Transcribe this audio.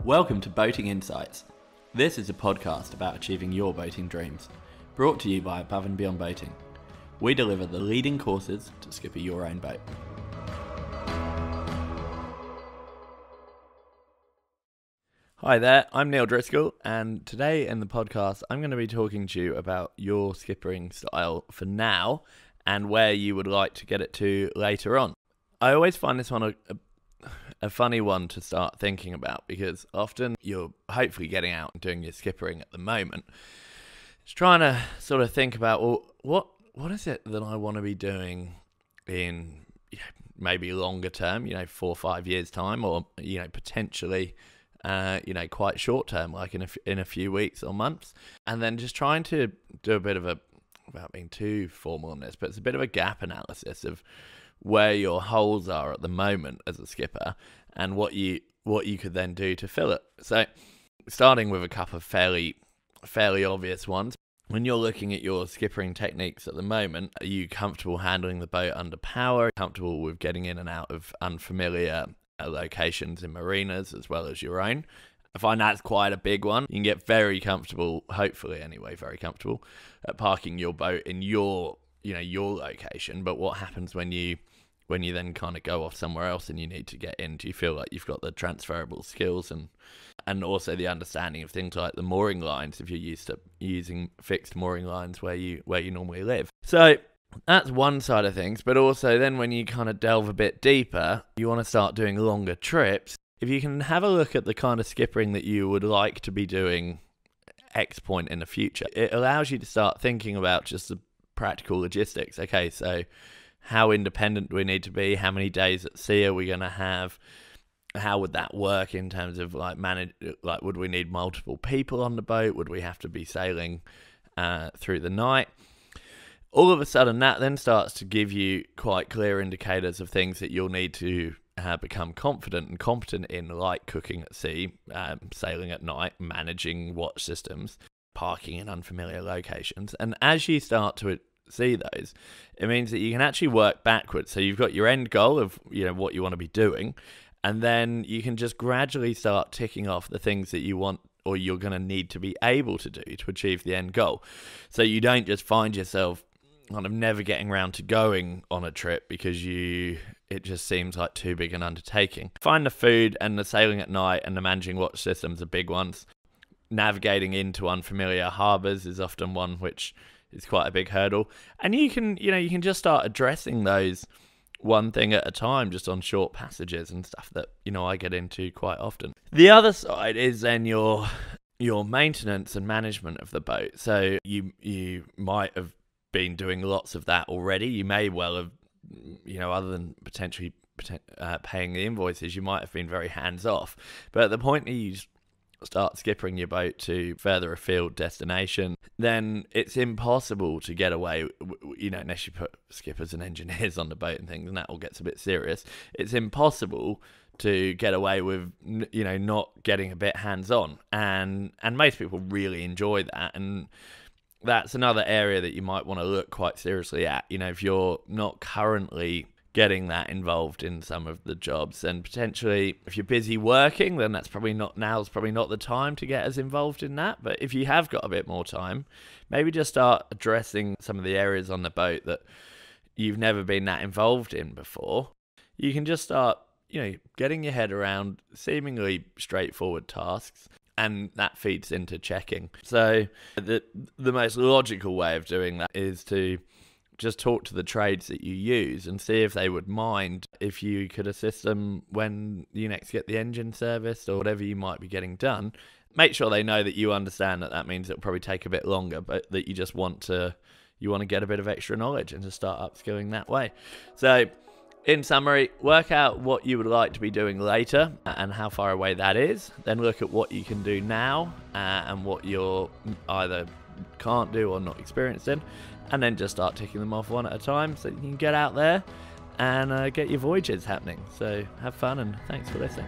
Welcome to Boating Insights. This is a podcast about achieving your boating dreams, brought to you by Above and Beyond Boating. We deliver the leading courses to skipper your own boat. Hi there, I'm Neil Driscoll, and today in the podcast I'm going to be talking to you about your skippering style for now and where you would like to get it to later on. I always find this one a funny one to start thinking about, because often you're hopefully getting out and doing your skippering at the moment. It's trying to sort of think about, well, what is it that I want to be doing in maybe longer term, 4 or 5 years time, or potentially quite short term, like in a few weeks or months, and then just trying to do a bit of without being too formal on this, but it's a bit of a gap analysis of where your holes are at the moment as a skipper and what you could then do to fill it. So starting with a couple of fairly obvious ones. When you're looking at your skippering techniques at the moment, are you comfortable handling the boat under power, comfortable with getting in and out of unfamiliar locations in marinas as well as your own? I find that's quite a big one. You can get very comfortable, hopefully anyway, very comfortable at parking your boat in your location. But what happens when you then kind of go off somewhere else and you need to get in? Do you feel like you've got the transferable skills and also the understanding of things like the mooring lines, if you're used to using fixed mooring lines where you normally live? So that's one side of things. But also then when you kind of delve a bit deeper, you want to start doing longer trips. If you can have a look at the kind of skippering that you would like to be doing X point in the future, it allows you to start thinking about just the practical logistics. Okay, so how independent do we need to be? How many days at sea are we going to have? How would that work in terms of would we need multiple people on the boat? Would we have to be sailing through the night? All of a sudden that then starts to give you quite clear indicators of things that you'll need to become confident and competent in, like cooking at sea, sailing at night, managing watch systems, parking in unfamiliar locations. And as you start to see those, it means that you can actually work backwards. So you've got your end goal of what you want to be doing, and then you can just gradually start ticking off the things that you want or you're going to need to be able to do to achieve the end goal. So you don't just find yourself kind of never getting around to going on a trip because it just seems like too big an undertaking. Find the food and the sailing at night and the managing watch systems are big ones. Navigating into unfamiliar harbours is often one which is quite a big hurdle. And you can just start addressing those one thing at a time, just on short passages and stuff that, I get into quite often. The other side is then your maintenance and management of the boat. So you might have been doing lots of that already. You may well have, other than potentially paying the invoices, you might have been very hands off. But at the point that you start skippering your boat to further afield destination, then it's impossible to get away, unless you put skippers and engineers on the boat and things, and that all gets a bit serious. It's impossible to get away with, not getting a bit hands-on. And most people really enjoy that. And that's another area that you might want to look quite seriously at. If you're not currently getting that involved in some of the jobs, and potentially if you're busy working, then now's probably not the time to get as involved in that. But if you have got a bit more time, maybe just start addressing some of the areas on the boat that you've never been that involved in before. You can just start, getting your head around seemingly straightforward tasks, and that feeds into checking. So the most logical way of doing that is to just talk to the trades that you use and see if they would mind if you could assist them when you next get the engine serviced or whatever you might be getting done. Make sure they know that you understand that means it'll probably take a bit longer, but that you just want to get a bit of extra knowledge and to start upskilling that way. So in summary, work out what you would like to be doing later and how far away that is. Then look at what you can do now and what you're either can't do or not experienced in, and then just start ticking them off one at a time so you can get out there and get your voyages happening. So have fun, and thanks for listening.